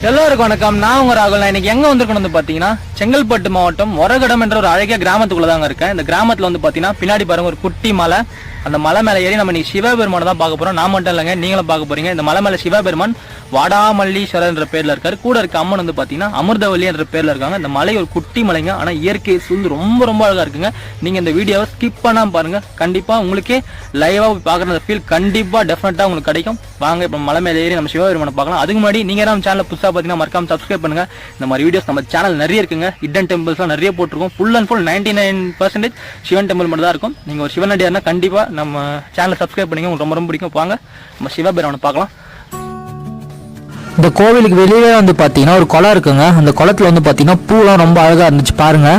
எல்லோருக்கும் வணக்கம். நான் உங்க ராகுல். நான் இன்னைக்கு எங்க வந்திருக்கணும் வந்து பாத்தீங்கன்னா செங்கல்பட்டு மாவட்டம் ஒரகடம் என்ற ஒரு அழகிய கிராமத்துக்குள்ளதாங்க இருக்கேன். இந்த கிராமத்துல வந்து பாத்தீங்கன்னா பின்னாடி பாருங்க ஒரு குட்டி மலை. அந்த மலை மேல ஏறி நம்ம இன்னைக்கு சிவபெருமானை தான் பார்க்க போறோம். நான் மட்டும் இல்லைங்க, நீங்களும் பார்க்க போறீங்க. இந்த மலை மேல சிவபெருமான் வாடாமல்லீஸ்வரர் என்ற பேர்ல இருக்காரு. கூட இருக்க அம்மன் வந்து பாத்தீங்கன்னா அமிர்தவல்லி என்ற பேர்ல இருக்காங்க. இந்த மலை ஒரு குட்டி மலைங்க, ஆனா இயற்கை சூழ்ந்து ரொம்ப ரொம்ப அழகா இருக்குங்க. நீங்க இந்த வீடியோவை ஸ்கிப் பண்ணாம பாருங்க. கண்டிப்பா உங்களுக்கே லைவா பாக்குற ஃபீல் கண்டிப்பா டெஃபினட்டா உங்களுக்கு கிடைக்கும். வாங்க இப்ப மலை மேல ஏறி நம்ம சிவபெருமானை பார்க்கலாம். அதுக்கு முன்னாடி நீங்க நம்ம சேனல் புதுசா பாத்தீங்கன்னா மறக்காம சப்ஸ்கிரைப் பண்ணுங்க. இந்த மாதிரி வீடியோஸ் நம்ம சேனல் நிறைய இருக்குங்க. ஹிடன் டெம்பிள்ஸ்லாம் நிறைய போட்டிருக்கோம். Full and full 99% Sivan temple மட்டும் தான் இருக்கும். நீங்க ஒரு சிவன் அடியார்னா கண்டிப்பா நம்ம சேனலை சப்ஸ்கிரைப் பண்ணுங்க. உங்களுக்கு ரொம்ப ரொம்ப பிடிக்கும். வாங்க நம்ம சிவபெருமானை பார்க்கலாம். இந்த கோவிலுக்கு வெளியே வந்து பாத்தீங்கன்னா ஒரு குளம் இருக்குங்க. அந்த குளத்துல வந்து பாத்தீங்கன்னா பூலாம் ரொம்ப அழகா இருந்துச்சு பாருங்க.